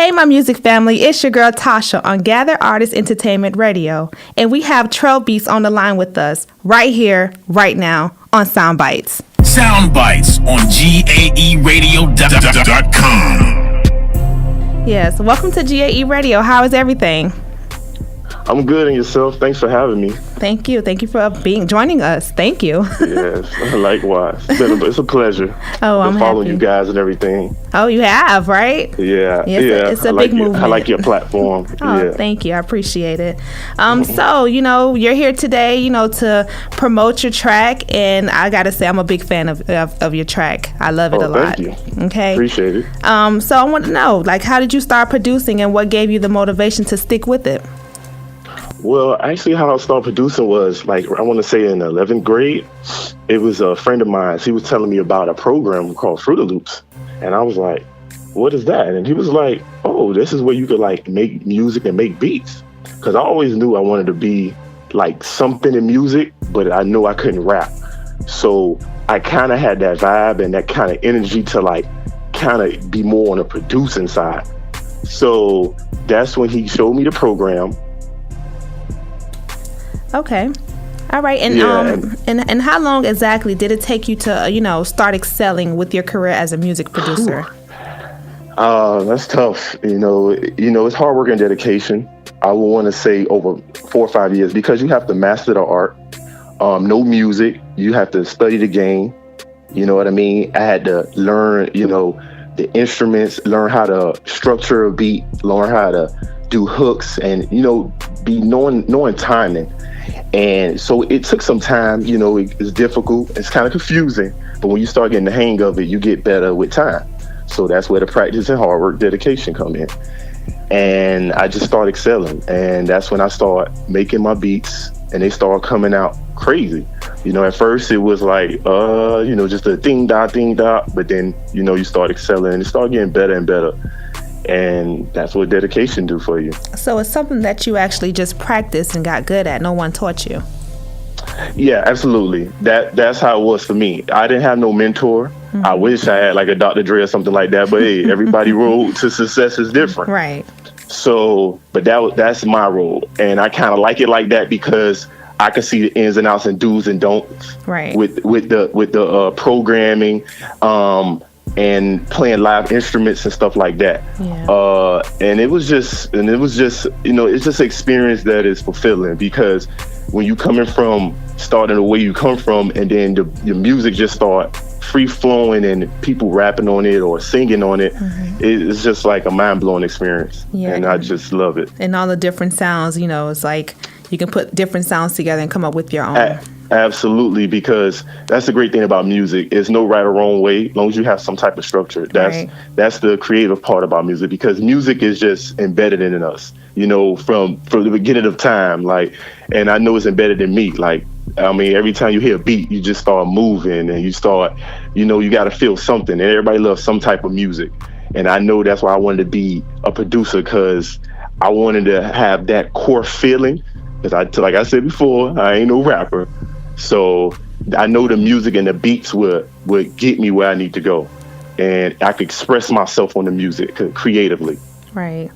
Hey, my music family, it's your girl Tasha on Gather Artist Entertainment Radio, and we have Trellbeats on the line with us right here, right now on Soundbites. Soundbites on GAEradio.com. Yes, welcome to GAE Radio. How is everything? I'm good, and yourself? Thanks for having me. Thank you. Thank you for joining us. Thank you. Yes, likewise. It's a pleasure. Oh, I'm following happy. You guys and everything. Oh, you have, right? Yeah, It's a big movement. I like your platform. Oh, Thank you. I appreciate it. So, you're here today, to promote your track, and I got to say I'm a big fan of your track. I love it a lot. Thank you. Okay. Appreciate it. So I want to know, how did you start producing, and what gave you the motivation to stick with it? Well, actually, how I started producing was, I want to say in 11th grade. It was a friend of mine. He was telling me about a program called Fruity Loops. And I was like, what is that? And he was like, oh, this is where you could, make music and make beats. Because I always knew I wanted to be, something in music, but I knew I couldn't rap. So I kind of had that vibe and that kind of energy to, kind of be more on the producing side. So that's when he showed me the program. Okay. All right. And and how long exactly did it take you to, start excelling with your career as a music producer? That's tough. It's hard work and dedication. I would want to say over 4 or 5 years, because you have to master the art. No music. You have to study the game. You know what I mean? I had to learn, the instruments, learn how to structure a beat, learn how to do hooks, and, be knowing timing. And so it took some time. It's difficult. It's kind of confusing. But when you start getting the hang of it, you get better with time. So that's where the practice and hard work, dedication come in. And I just started excelling. And that's when I started making my beats, and they started coming out crazy. At first it was just a ding da. But then, you start excelling and it started getting better and better. And that's what dedication do for you. So it's something that you actually just practiced and got good at. No one taught you. Yeah, absolutely. That's how it was for me. I didn't have no mentor. Mm-hmm. I wish I had a Dr. Dre or something like that. But hey, everybody's road to success is different. Right. So, but that's my role. And I kind of like it like that because I can see the ins and outs and do's and don'ts. Right. With the programming, and playing live instruments and stuff like that. Yeah. And it was just it's just an experience that is fulfilling, because when you coming from starting the way you come from, and then your music just start free flowing and people rapping on it or singing on it, mm-hmm. It's just like a mind blowing experience. Yeah. And I just love it. And all the different sounds, it's like you can put different sounds together and come up with your own. Absolutely, because that's the great thing about music. There's no right or wrong way, as long as you have some type of structure. That's the creative part about music, because music is just embedded in us, from the beginning of time. And I know it's embedded in me. Every time you hear a beat, you just start moving, and you start, you got to feel something. And everybody loves some type of music. And I know that's why I wanted to be a producer, because I wanted to have that core feeling. Because like I said before, I ain't no rapper. So I know the music and the beats would get me where I need to go. And I could express myself on the music creatively. Right.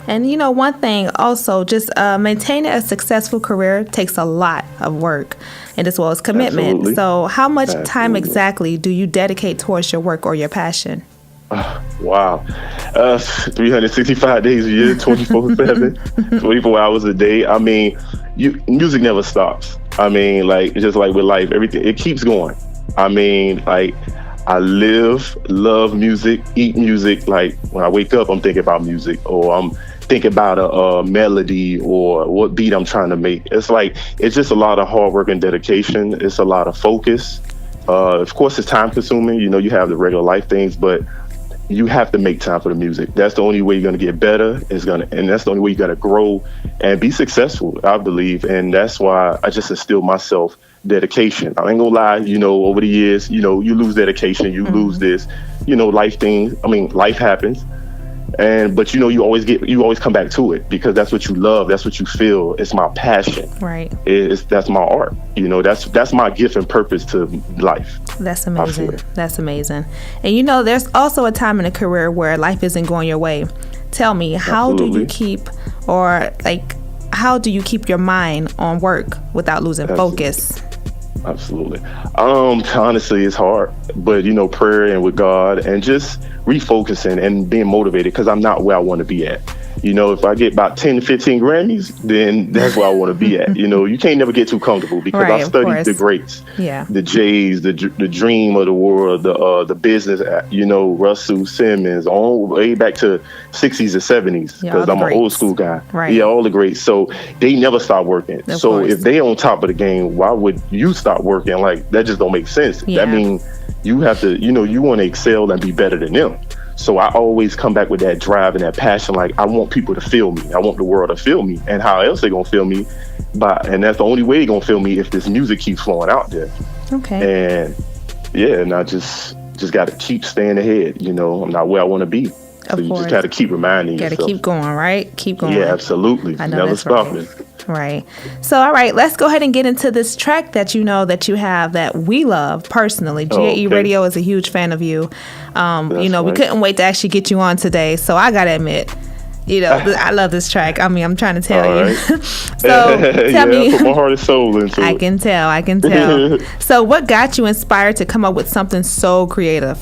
And, one thing also, just maintaining a successful career takes a lot of work, and as well as commitment. Absolutely. So how much time exactly do you dedicate towards your work or your passion? Wow. 365 days a year, 24/7, 24 hours a day. Music never stops. Just like with life, everything, it keeps going. I love music, eat music. When I wake up, I'm thinking about music, or I'm thinking about a melody or what beat I'm trying to make. It's just a lot of hard work and dedication. It's a lot of focus. Of course, it's time consuming. You have the regular life things, but you have to make time for the music. That's the only way you're going to get better. And that's the only way you're going to grow and be successful, I believe. And that's why I just instill myself dedication. I ain't gonna lie, over the years, you lose dedication, you lose this, life happens. But you always come back to it, because that's what you love, that's what you feel. It's my passion. Right. That's my art. That's my gift and purpose to life. That's amazing. That's amazing. And there's also a time in a career where life isn't going your way. tell me, how do you Absolutely. keep, or like, how do you keep your mind on work without losing focus? Absolutely. Honestly, it's hard, but prayer and with God and just refocusing and being motivated because I'm not where I want to be at. If I get about 10 to 15 Grammys, then that's where I want to be at. You can't never get too comfortable because Right, I of studied the course. greats, Yeah. the Jays, the dream of the world, the business, Russell Simmons, all way back to 60s and 70s Yeah, all because the I'm an old greats. school guy. Right. Yeah, all the greats. So they never stop working. Of So course. if they on top of the game, why would you stop working? Like that just don't make sense. Yeah. That means you have to, you want to excel and be better than them. So I always come back with that drive and that passion. Like I want people to feel me. I want the world to feel me. And how else they gonna feel me? And that's the only way they gonna feel me if this music keeps flowing out there. Okay. And yeah, and I just got to keep staying ahead. I'm not where I want to be. So Of you course. just got to keep reminding Got to yourself. keep going, right? Keep going. Yeah, absolutely. I know Never that's stopping. Right. So, all right, let's go ahead and get into this track that you know that you have that we love personally. GAE Okay. Radio is a huge fan of you. We right. couldn't wait to actually get you on today. So I got to admit, I love this track. I mean, I'm trying to tell All you. right. So tell me. I put my heart and soul into I it. can tell. So what got you inspired to come up with something so creative?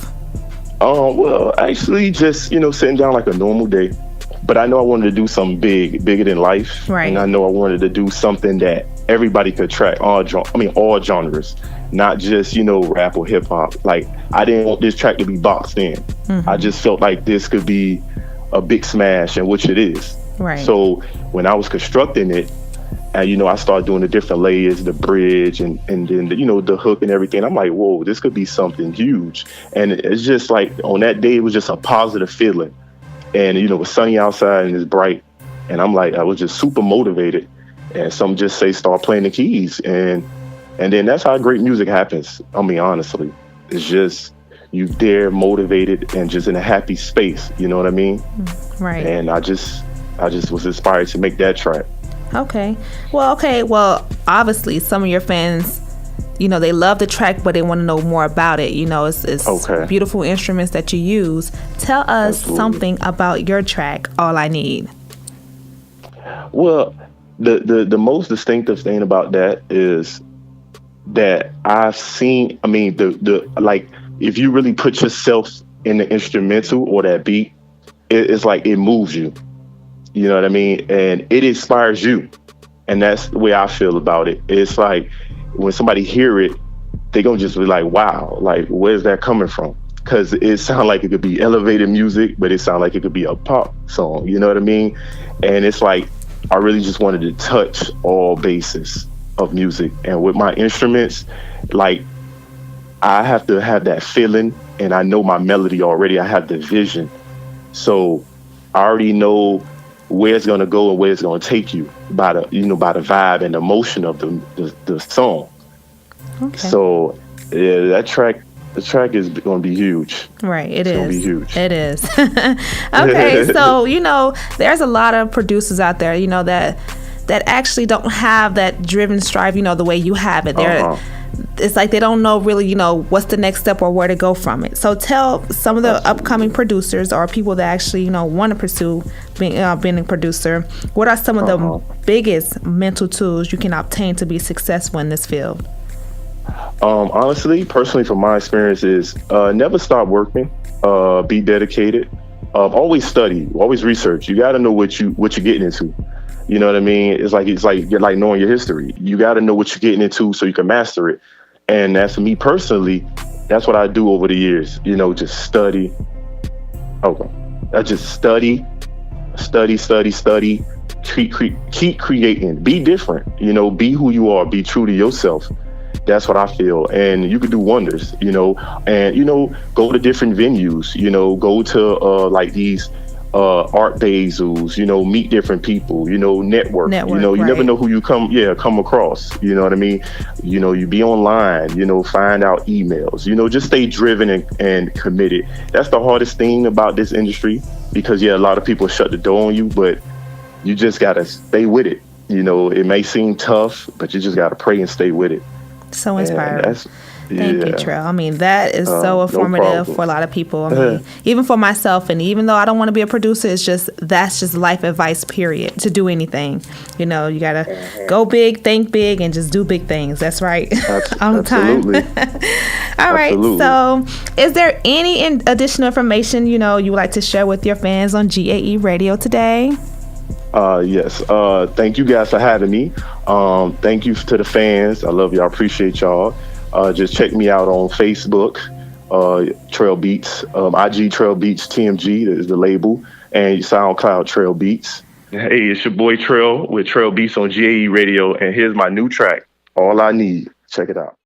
Well, actually, just sitting down like a normal day, but I know I wanted to do something bigger than life, Right. and I know I wanted to do something that everybody could track. All genres, not just rap or hip hop. Like I didn't want this track to be boxed in. Mm-hmm. I just felt like this could be a big smash, and which it is. Right. So when I was constructing it, and I started doing the different layers, the bridge, and then the hook and everything. I'm like, whoa, this could be something huge. And it's just like on that day, it was just a positive feeling. And it was sunny outside and it's bright. And I'm like, I was just super motivated. And some just say, start playing the keys, and then that's how great music happens. I mean, honestly, it's just you there, motivated, and just in a happy space. You know what I mean? Right. And I just was inspired to make that track. Okay. Well, obviously some of your fans, they love the track, but they want to know more about it. It's Okay. beautiful instruments that you use. Tell us Absolutely. something about your track, All I Need. Well, the most distinctive thing about that is that I've seen. I mean, the like if you really put yourself in the instrumental or that beat, it's like it moves you. You know what I mean? And it inspires you. And that's the way I feel about it. It's like when somebody hear it, they gonna just be like, wow, like where's that coming from? Because it sounds like it could be elevated music, but it sounds like it could be a pop song. You know what I mean? And it's like I really just wanted to touch all bases of music. And with my instruments, like I have to have that feeling, and I know my melody already. I have the vision. So I already know where it's gonna go and where it's gonna take you by the vibe and emotion of the song. Okay. So yeah, the track is gonna be huge. Right, it's gonna be huge. It is. Okay, so there's a lot of producers out there, that actually don't have that driven strive, the way you have it. It's like they don't know really, what's the next step or where to go from it. So tell some of the upcoming producers or people that actually, want to pursue being a producer, what are some of the biggest mental tools you can obtain to be successful in this field? Honestly, personally, from my experience is never stop working, be dedicated, always study, always research. You got to know what you're getting into. You know what I mean? It's like you're like knowing your history. You got to know what you're getting into so you can master it. And that's for me personally. That's what I do over the years. Just study. Okay, I just study. Keep creating. Be different. Be who you are. Be true to yourself. That's what I feel. And you could do wonders. And go to different venues. Go to like these art basels, meet different people, network, you right. never know who you come across, you know what I mean? You be online, find out emails, just stay driven and committed. That's the hardest thing about this industry because a lot of people shut the door on you, but you just gotta stay with it. It may seem tough, but you just gotta pray and stay with it. So inspiring. Thank you, Trell. I mean, that is so informative for a lot of people. I mean, even for myself, and even though I don't want to be a producer, that's just life advice, period, to do anything. You know, you got to go big, think big, and just do big things. That's right. All the time. All right. So is there any additional information, you know, you would like to share with your fans on GAE Radio today? Yes. Thank you guys for having me. Thank you to the fans. I love y'all. Appreciate y'all. Just check me out on Facebook, Trellbeats, IG Trellbeats TMG is the label, and SoundCloud Trellbeats. Hey, it's your boy Trell with Trellbeats on GAE Radio, and here's my new track, All I Need. Check it out.